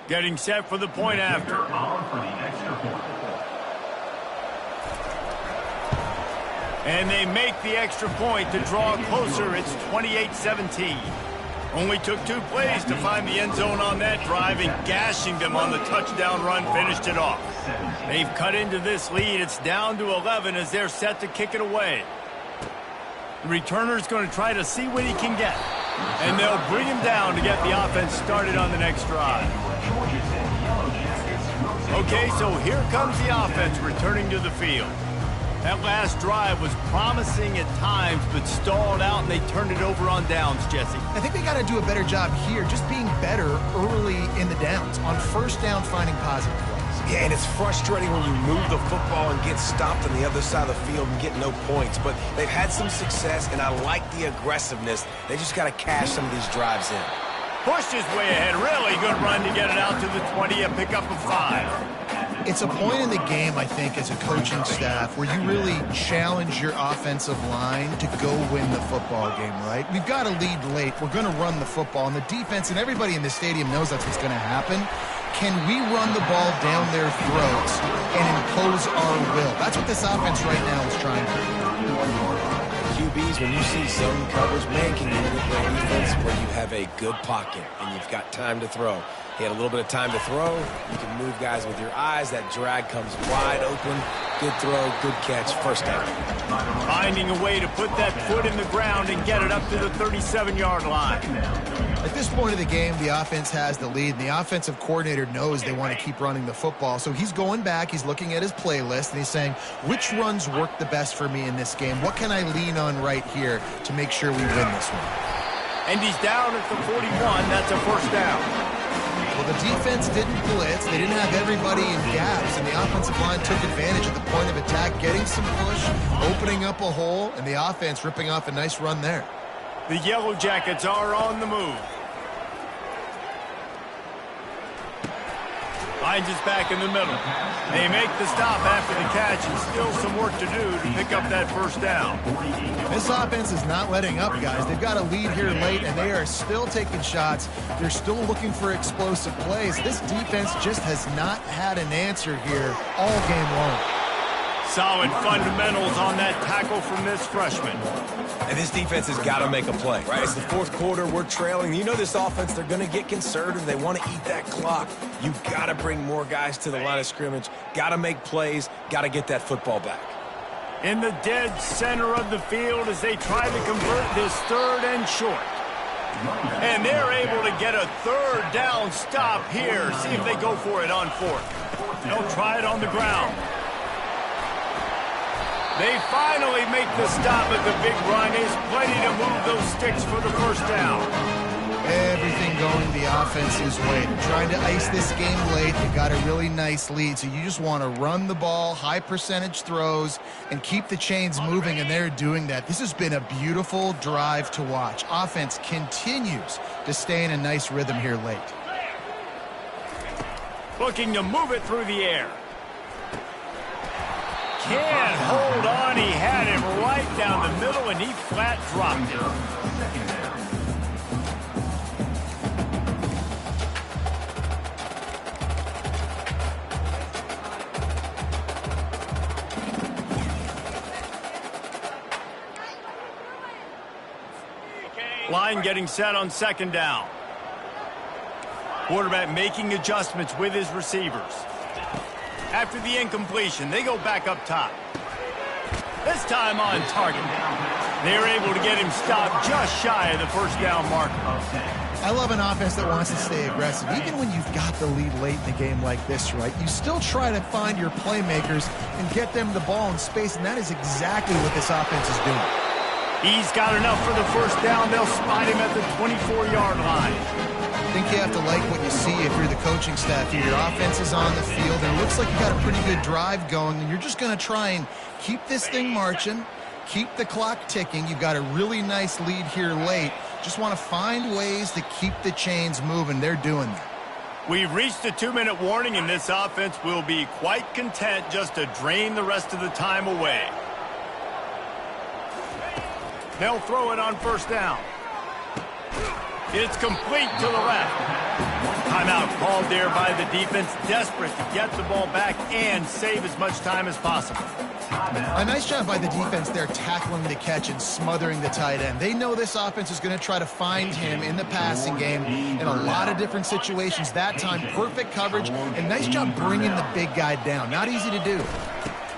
Speaker 1: Getting set for the point after. And they make the extra point to draw closer. It's 28-17. Only took 2 plays to find the end zone on that drive, and gashing them on the touchdown run finished it off. They've cut into this lead. It's down to 11 as they're set to kick it away. The returner's going to try to see what he can get. And they'll bring him down to get the offense started on the next drive. Okay, so here comes the offense returning to the field. That last drive was promising at times, but stalled out, and they turned it over on downs, Jesse.
Speaker 2: I think they got to do a better job here, just being better early in the downs, on first down, finding positive plays.
Speaker 3: Yeah, and it's frustrating when you move the football and get stopped on the other side of the field and get no points. But they've had some success, and I like the aggressiveness. They just got to cash some of these drives in.
Speaker 1: Pushed his way ahead. Really good run to get it out to the 20, a pickup of 5.
Speaker 2: It's a point in the game, I think, as a coaching staff, where you really challenge your offensive line to go win the football game, right? We've got to lead late. We're going to run the football, and the defense and everybody in the stadium knows that's what's going to happen. Can we run the ball down their throats and impose our will? That's what this offense right now is trying to do.
Speaker 3: QBs, when you see zone coverage, man, can you look at a defense where you have a good pocket and you've got time to throw. He had a little bit of time to throw. You can move guys with your eyes. That drag comes wide open. Good throw, good catch, first down.
Speaker 1: Finding a way to put that foot in the ground and get it up to the 37-yard line.
Speaker 2: At this point of the game, the offense has the lead, and the offensive coordinator knows they want to keep running the football. So he's going back, he's looking at his playlist, and he's saying, which runs work the best for me in this game? What can I lean on right here to make sure we win this one?
Speaker 1: And he's down at the 41. That's a first down.
Speaker 2: Well, the defense didn't blitz. They didn't have everybody in gaps, and the offensive line took advantage of the point of attack, getting some push, opening up a hole, and the offense ripping off a nice run there.
Speaker 1: The Yellow Jackets are on the move. Finds us back in the middle. They make the stop after the catch, and still some work to do to pick up that first down.
Speaker 2: This offense is not letting up, guys. They've got a lead here late, and they are still taking shots. They're still looking for explosive plays. This defense just has not had an answer here all game long.
Speaker 1: Solid fundamentals on that tackle from this freshman.
Speaker 3: And this defense has got to make a play, right? It's the fourth quarter. We're trailing. You know this offense, they're going to get conservative. They want to eat that clock. You've got to bring more guys to the line of scrimmage. Got to make plays. Got to get that football back.
Speaker 1: In the dead center of the field as they try to convert this third and short. And they're able to get a third down stop here. See if they go for it on fourth. They'll try it on the ground. They finally make the stop at the big run. Is plenty to move those sticks for the first down.
Speaker 2: Everything going the offense's way. They're trying to ice this game late. They got a really nice lead, so you just want to run the ball, high percentage throws, and keep the chains moving, and they're doing that. This has been a beautiful drive to watch. Offense continues to stay in a nice rhythm here late.
Speaker 1: Looking to move it through the air. Can't hold on. He had it right down the middle, and he flat dropped it. Line getting set on second down. Quarterback making adjustments with his receivers. After the incompletion, they go back up top. This time on target. They're able to get him stopped just shy of the first down marker.
Speaker 2: I love an offense that wants to stay aggressive. Even when you've got the lead late in the game like this, right, you still try to find your playmakers and get them the ball in space, and that is exactly what this offense is doing.
Speaker 1: He's got enough for the first down. They'll spot him at the 24-yard line.
Speaker 2: I think you have to like what you see if you're the coaching staff here. Your offense is on the field, and it looks like you got a pretty good drive going, and you're just going to try and keep this thing marching, keep the clock ticking. You've got a really nice lead here late. Just want to find ways to keep the chains moving. They're doing that.
Speaker 1: We've reached the 2-minute warning, and this offense will be quite content just to drain the rest of the time away. They'll throw it on first down. It's complete to the left. Timeout called there by the defense, desperate to get the ball back and save as much time as possible.
Speaker 2: A nice job by the defense there tackling the catch and smothering the tight end. They know this offense is going to try to find him in the passing game in a lot of different situations. That time, perfect coverage, and nice job bringing the big guy down. Not easy to do.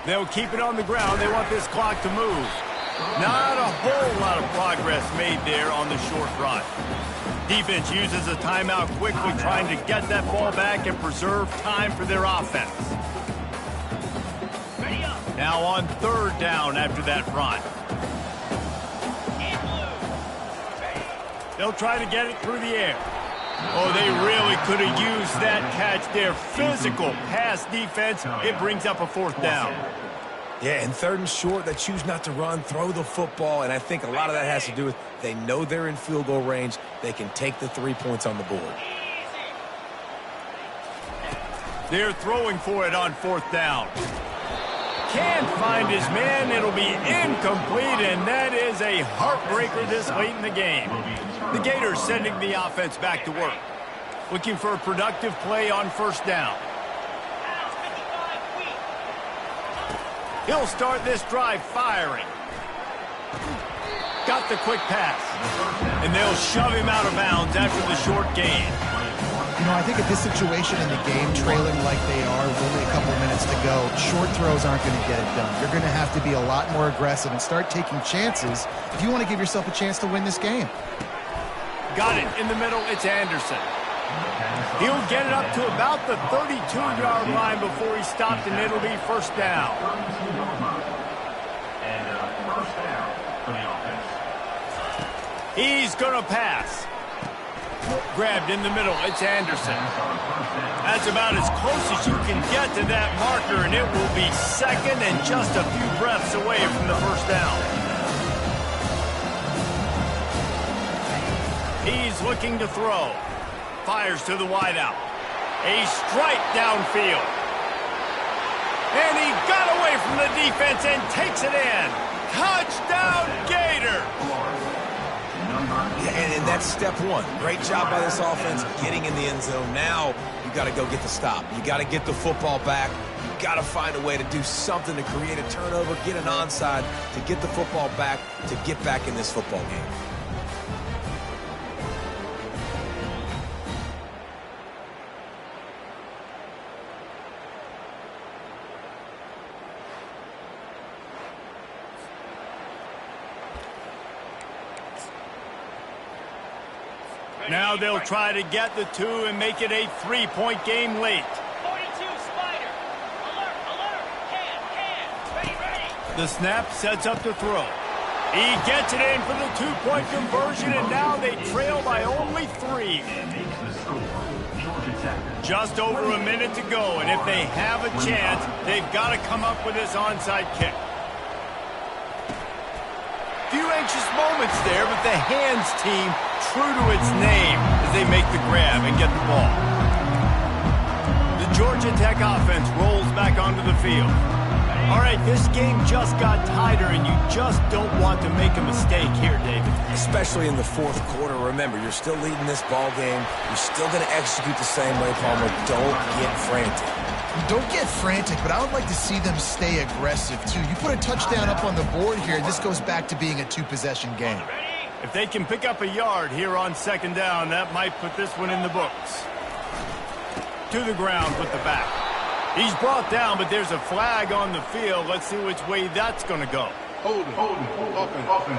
Speaker 1: They'll keep it on the ground. They want this clock to move. Not a whole lot of progress made there on the short run. Defense uses a timeout quickly, trying to get that ball back and preserve time for their offense. Now on third down after that run. They'll try to get it through the air. Oh, they really could have used that catch there. Physical pass defense. It brings up a fourth down.
Speaker 3: Yeah, and third and short, they choose not to run, throw the football, and I think a lot of that has to do with they know they're in field goal range. They can take the 3 points on the board.
Speaker 1: They're throwing for it on fourth down. Can't find his man. It'll be incomplete, and that is a heartbreaker this late in the game. The Gators sending the offense back to work. Looking for a productive play on first down. He'll start this drive firing. Got the quick pass. And they'll shove him out of bounds after the short gain.
Speaker 2: You know, I think at this situation in the game, trailing like they are with only a couple of minutes to go, short throws aren't going to get it done. You're going to have to be a lot more aggressive and start taking chances if you want to give yourself a chance to win this game.
Speaker 1: Got it in the middle. It's Anderson. He'll get it up to about the 32-yard line before he's stopped, and it'll be first down. He's going to pass. Grabbed in the middle. It's Anderson. That's about as close as you can get to that marker, and it will be second and just a few breaths away from the first down. He's looking to throw. Fires to the wideout. A strike downfield. And he got away from the defense and takes it in. Touchdown, Gator!
Speaker 3: Yeah, and that's step one. Great job by this offense getting in the end zone. Now you got to go get the stop. You got to get the football back. You got to find a way to do something to create a turnover, get an onside, to get the football back, to get back in this football game.
Speaker 1: Now they'll try to get the two and make it a 3-point game late.
Speaker 5: 42 Spider. Alert, can. Ready.
Speaker 1: The snap sets up to throw. He gets it in for the 2-point conversion, and now they trail by only 3. Just over a minute to go, and if they have a chance, they've got to come up with this onside kick. Few anxious moments there, but the hands team true to its name as they make the grab and get the ball. The Georgia Tech offense rolls back onto the field. All right, this game just got tighter, and you just don't want to make a mistake here, David.
Speaker 3: Especially in the fourth quarter. Remember, you're still leading this ball game. You're still going to execute the same way, Palmer. Don't get frantic.
Speaker 2: Don't get frantic, but I would like to see them stay aggressive, too. You put a touchdown up on the board here, this goes back to being a two-possession game.
Speaker 1: If they can pick up a yard here on second down, that might put this one in the books. To the ground with the back. He's brought down, but there's a flag on the field. Let's see which way that's going to go.
Speaker 6: Hold it, open.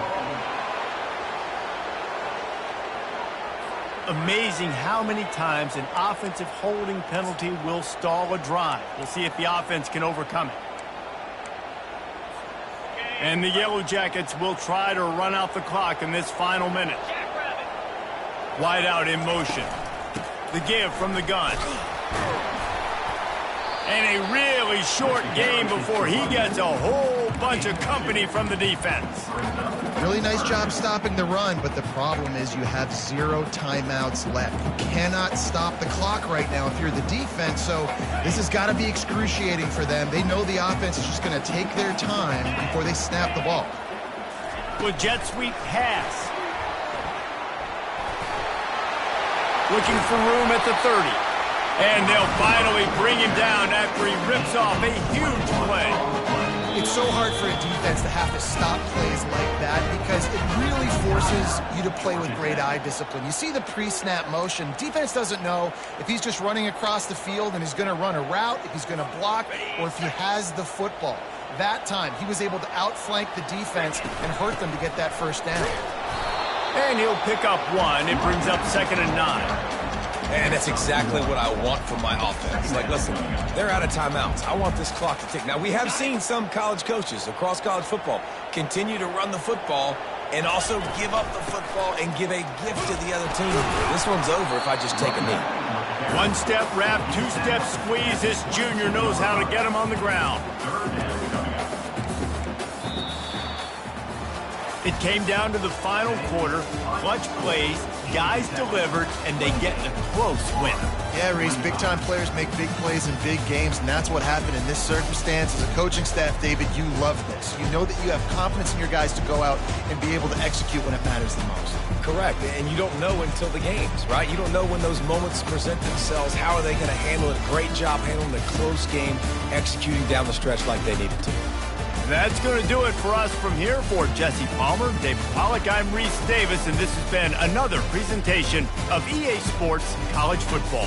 Speaker 1: Amazing how many times an offensive holding penalty will stall a drive. We'll see if the offense can overcome it. And the Yellow Jackets will try to run out the clock in this final minute. Wide out in motion. The give from the gun. And a really short game before he gets a whole bunch of company from the defense.
Speaker 2: Really nice job stopping the run, but the problem is you have 0 timeouts left. You cannot stop the clock right now if you're the defense, so this has got to be excruciating for them. They know the offense is just going to take their time before they snap the ball.
Speaker 1: With jet sweep pass. Looking for room at the 30. And they'll finally bring him down after he rips off a huge play.
Speaker 2: It's so hard for a defense to have to stop plays like that because it really forces you to play with great eye discipline. You see the pre-snap motion. Defense doesn't know if he's just running across the field and he's going to run a route, if he's going to block, or if he has the football. That time, he was able to outflank the defense and hurt them to get that first down.
Speaker 1: And he'll pick up 1. It brings up 2nd and 9.
Speaker 3: And that's exactly what I want from my offense. Like, listen, they're out of timeouts. I want this clock to tick. Now, we have seen some college coaches across college football continue to run the football and also give up the football and give a gift to the other team. This one's over if I just take a knee.
Speaker 1: 1-step wrap, 2-step squeeze. This junior knows how to get him on the ground. It came down to the final quarter. Clutch plays, guys delivered, and they get a close win.
Speaker 2: Yeah, Reese, big-time players make big plays in big games, and that's what happened in this circumstance. As a coaching staff, David, you love this. You know that you have confidence in your guys to go out and be able to execute when it matters the most.
Speaker 3: Correct, and you don't know until the games, right? You don't know when those moments present themselves. How are they going to handle it? Great job handling the close game, executing down the stretch like they needed to.
Speaker 1: That's going to do it for us from here. For Jesse Palmer, David Pollack, I'm Reese Davis, and this has been another presentation of EA Sports College Football.